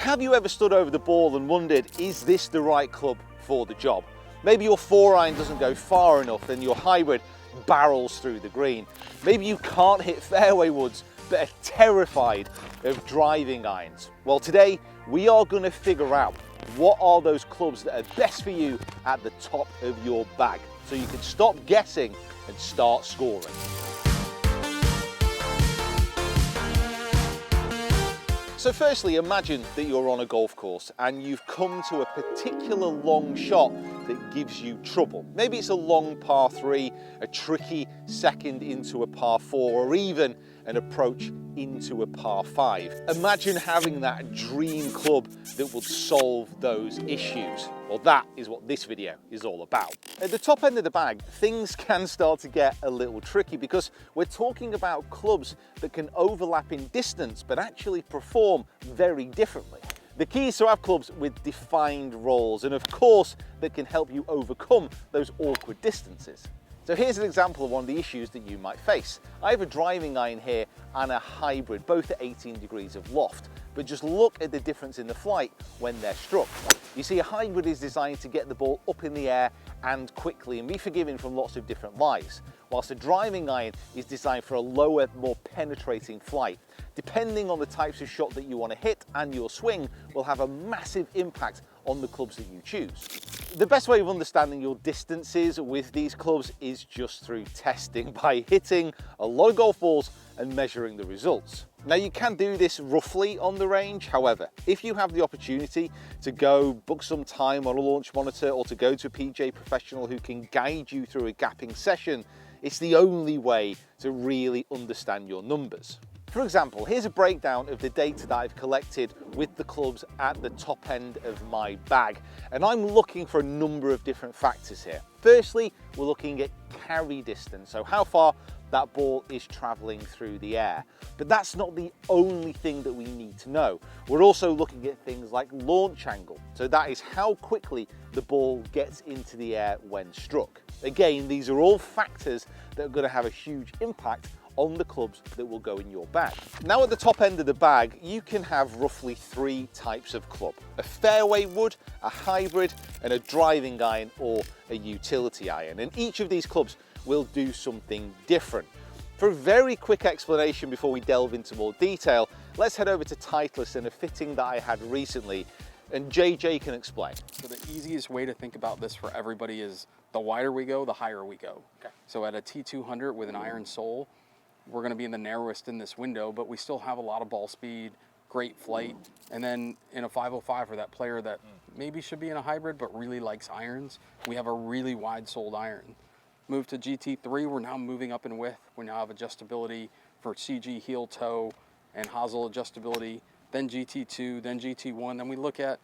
have you ever stood over the ball and wondered, is this the right club for the job? Maybe your 4-iron doesn't go far enough and your hybrid barrels through the green. Maybe you can't hit fairway woods but are terrified of driving irons. Well, today we are going to figure out what are those clubs that are best for you at the top of your bag, so you can stop guessing and start scoring. So firstly, imagine that you're on a golf course and you've come to a particular long shot that gives you trouble. Maybe it's a long par 3, a tricky second into a par 4, or even an approach into a par 5. Imagine having that dream club that would solve those issues. Well, that is what this video is all about. At the top end of the bag, things can start to get a little tricky because we're talking about clubs that can overlap in distance but actually perform very differently. The key is to have clubs with defined roles and of course that can help you overcome those awkward distances. So here's an example of one of the issues that you might face. I have a driving iron here and a hybrid, both at 18 degrees of loft, but just look at the difference in the flight when they're struck. You see, a hybrid is designed to get the ball up in the air and quickly and be forgiven from lots of different lies, whilst a driving iron is designed for a lower, more penetrating flight. Depending on the types of shot that you want to hit and your swing will have a massive impact on the clubs that you choose. The best way of understanding your distances with these clubs is just through testing, by hitting a lot of golf balls and measuring the results. Now you can do this roughly on the range, however, if you have the opportunity to go book some time on a launch monitor or to go to a PGA professional who can guide you through a gapping session, it's the only way to really understand your numbers. For example, here's a breakdown of the data that I've collected with the clubs at the top end of my bag, and I'm looking for a number of different factors here. Firstly, we're looking at carry distance, so how far that ball is traveling through the air. But that's not the only thing that we need to know. We're also looking at things like launch angle, so that is how quickly the ball gets into the air when struck. Again, these are all factors that are going to have a huge impact on the clubs that will go in your bag. Now at the top end of the bag, you can have roughly 3 types of club: a fairway wood, a hybrid, and a driving iron or a utility iron. And each of these clubs will do something different. For a very quick explanation before we delve into more detail, let's head over to Titleist and a fitting that I had recently, and JJ can explain. So the easiest way to think about this for everybody is the wider we go, the higher we go. Okay. So at a T200 with an iron sole, we're going to be in the narrowest in this window, but we still have a lot of ball speed, great flight. And then in a 505 for that player that maybe should be in a hybrid but really likes irons, we have a really wide soled iron. Move to GT3, we're now moving up in width. We now have adjustability for CG heel toe and hosel adjustability, then GT2, then GT1. Then we look at,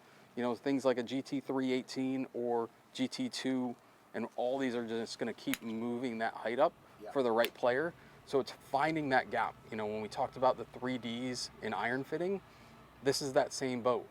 things like a GT318 or GT2, and all these are just going to keep moving that height up for the right player. So it's finding that gap. When we talked about the 3Ds in iron fitting, this is that same boat.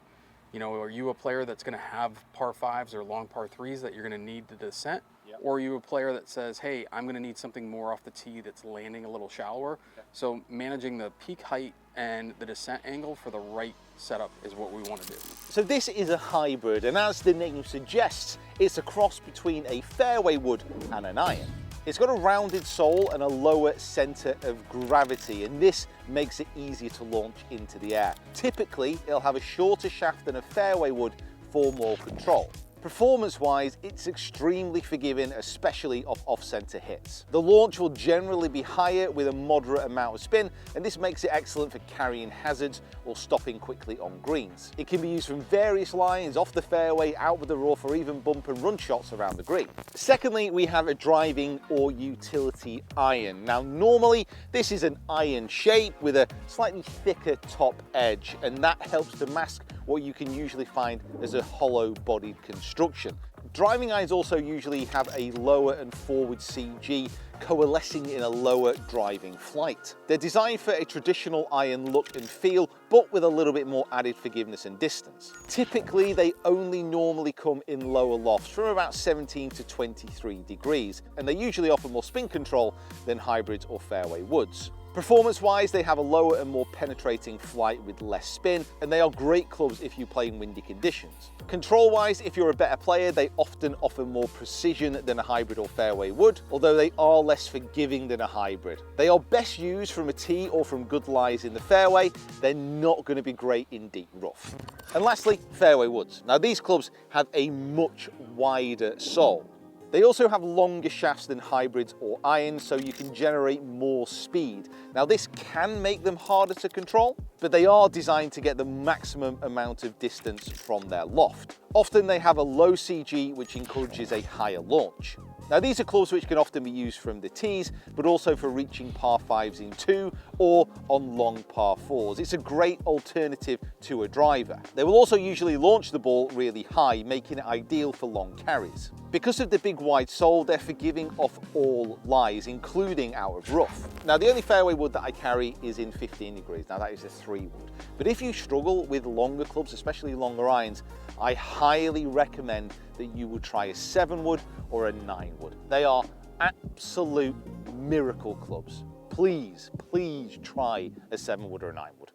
Are you a player that's going to have par 5s or long par 3s that you're going to need the descent? Yep. Or are you a player that says, hey, I'm going to need something more off the tee that's landing a little shallower? Okay. So managing the peak height and the descent angle for the right setup is what we want to do. So this is a hybrid, and as the name suggests, it's a cross between a fairway wood and an iron. It's got a rounded sole and a lower center of gravity, and this makes it easier to launch into the air. Typically, it'll have a shorter shaft than a fairway wood for more control. Performance-wise, it's extremely forgiving, especially off-center hits. The launch will generally be higher with a moderate amount of spin, and this makes it excellent for carrying hazards or stopping quickly on greens. It can be used from various lines, off the fairway, out with the rough, or even bump and run shots around the green. Secondly, we have a driving or utility iron. Now, normally, this is an iron shape with a slightly thicker top edge, and that helps to mask what you can usually find as a hollow-bodied construction. Driving irons also usually have a lower and forward CG, coalescing in a lower driving flight. They're designed for a traditional iron look and feel, but with a little bit more added forgiveness and distance. Typically, they only normally come in lower lofts from about 17 to 23 degrees, and they usually offer more spin control than hybrids or fairway woods. Performance-wise, they have a lower and more penetrating flight with less spin, and they are great clubs if you play in windy conditions. Control-wise, if you're a better player, they often offer more precision than a hybrid or fairway wood, although they are less forgiving than a hybrid. They are best used from a tee or from good lies in the fairway. They're not going to be great in deep rough. And lastly, Fairway Woods. Now, these clubs have a much wider sole. They also have longer shafts than hybrids or irons, so you can generate more speed. Now, this can make them harder to control, but they are designed to get the maximum amount of distance from their loft. Often they have a low CG, which encourages a higher launch. Now, these are clubs which can often be used from the tees, but also for reaching par 5s in 2 or on long par 4s. It's a great alternative to a driver. They will also usually launch the ball really high, making it ideal for long carries. Because of the big wide sole, they're forgiving off all lies, including out of rough. Now, the only fairway wood that I carry is in 15 degrees. Now, that is a 3 wood. But if you struggle with longer clubs, especially longer irons, I highly recommend that you would try a 7 wood or a 9 wood. They are absolute miracle clubs. Please, please try a 7 wood or a 9 wood.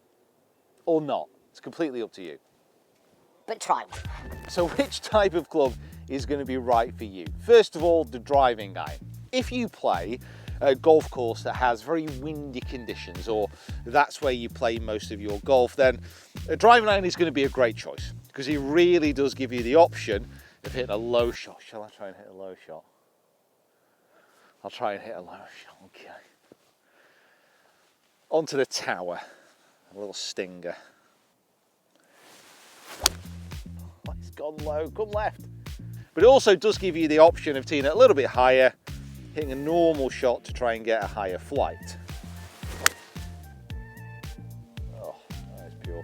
Or not. It's completely up to you. But try one. So which type of club is going to be right for you? First of all, the driving iron. If you play a golf course that has very windy conditions, or that's where you play most of your golf, then a driving iron is going to be a great choice, because it really does give you the option of hitting a low shot. Shall I try and hit a low shot? I'll try and hit a low shot, okay. Onto the tower, a little stinger. Oh, it's gone low, come left. But it also does give you the option of teeing it a little bit higher, hitting a normal shot to try and get a higher flight. Oh, that is pure.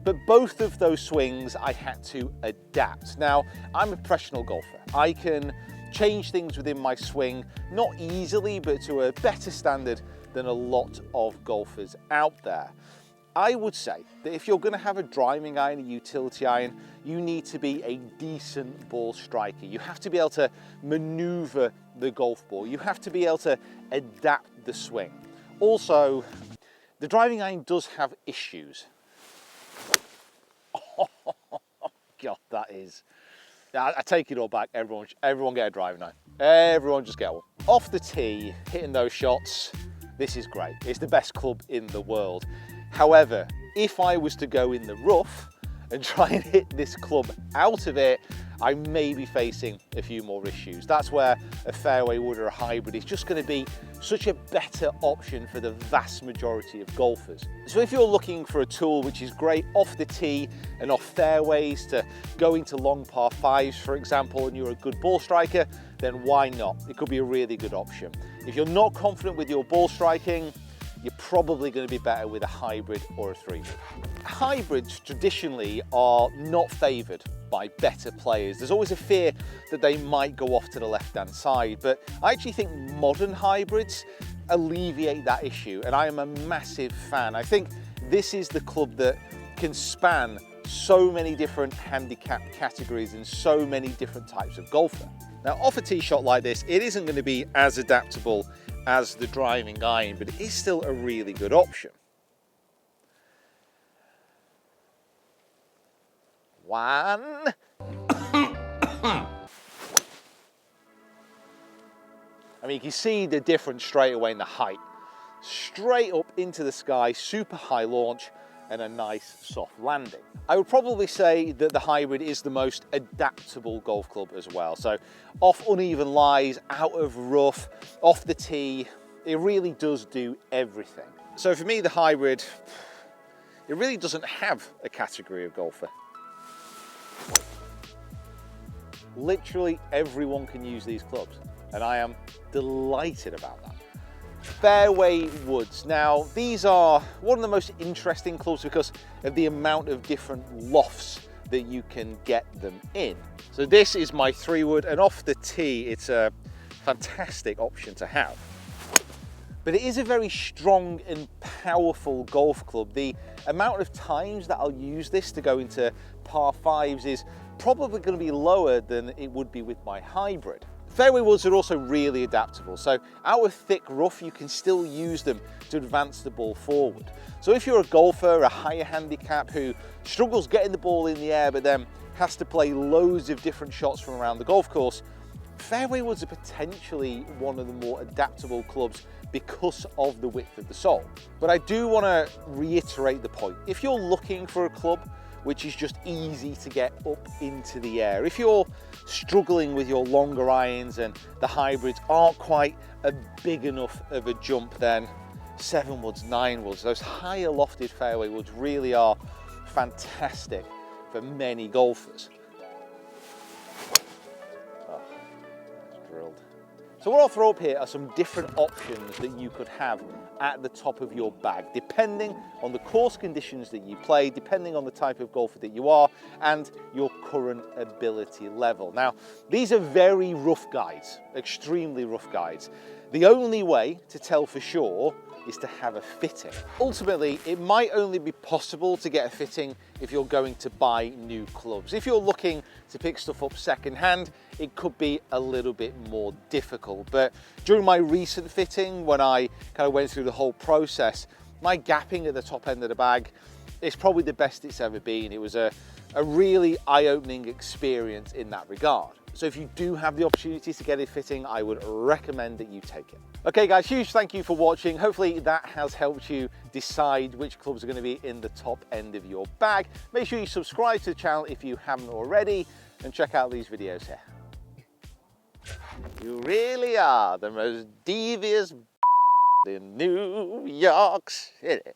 But both of those swings I had to adapt. Now, I'm a professional golfer. I can change things within my swing, not easily, but to a better standard than a lot of golfers out there. I would say that if you're going to have a driving iron, a utility iron, you need to be a decent ball striker. You have to be able to maneuver the golf ball. You have to be able to adapt the swing. Also, the driving iron does have issues. Oh, God, that is... I take it all back. Everyone get a driving iron. Everyone just get one. Off the tee, hitting those shots, this is great. It's the best club in the world. However, if I was to go in the rough and try and hit this club out of it, I may be facing a few more issues. That's where a fairway wood or a hybrid is just going to be such a better option for the vast majority of golfers. So if you're looking for a tool which is great off the tee and off fairways to go into long par 5s, for example, and you're a good ball striker, then why not? It could be a really good option. If you're not confident with your ball striking, you're probably going to be better with a hybrid or a 3-wood. Hybrids traditionally are not favoured by better players. There's always a fear that they might go off to the left-hand side, but I actually think modern hybrids alleviate that issue, and I am a massive fan. I think this is the club that can span so many different handicap categories and so many different types of golfer. Now, off a tee shot like this, it isn't going to be as adaptable as the driving iron, but it is still a really good option. One. I mean, you can see the difference straight away in the height. Straight up into the sky, super high launch, and a nice soft landing. I would probably say that the hybrid is the most adaptable golf club as well. So off uneven lies, out of rough, off the tee, it really does do everything. So for me, the hybrid, it really doesn't have a category of golfer. Literally everyone can use these clubs, and I am delighted about that. Fairway Woods. Now, these are one of the most interesting clubs because of the amount of different lofts that you can get them in. So this is my 3-wood, and off the tee, it's a fantastic option to have. But it is a very strong and powerful golf club. The amount of times that I'll use this to go into par 5s is probably going to be lower than it would be with my hybrid. Fairway woods are also really adaptable, so out of thick rough you can still use them to advance the ball forward. So if you're a golfer, a higher handicap who struggles getting the ball in the air but then has to play loads of different shots from around the golf course, fairway woods are potentially one of the more adaptable clubs because of the width of the sole. But I do want to reiterate the point. If you're looking for a club which is just easy to get up into the air, if you're struggling with your longer irons and the hybrids aren't quite a big enough of a jump, then 7 woods, 9 woods, those higher lofted fairway woods really are fantastic for many golfers. Oh, it's drilled. So what I'll throw up here are some different options that you could have at the top of your bag, depending on the course conditions that you play, depending on the type of golfer that you are, and your current ability level. Now, these are very rough guides, extremely rough guides. The only way to tell for sure is to have a fitting. Ultimately, it might only be possible to get a fitting if you're going to buy new clubs. If you're looking to pick stuff up secondhand, it could be a little bit more difficult. But during my recent fitting, when I kind of went through the whole process, my gapping at the top end of the bag is probably the best it's ever been. It was a really eye-opening experience in that regard. So if you do have the opportunity to get a fitting, I would recommend that you take it. Okay guys, huge thank you for watching. Hopefully that has helped you decide which clubs are going to be in the top end of your bag. Make sure you subscribe to the channel if you haven't already, and check out these videos here. You really are the most devious in New York City.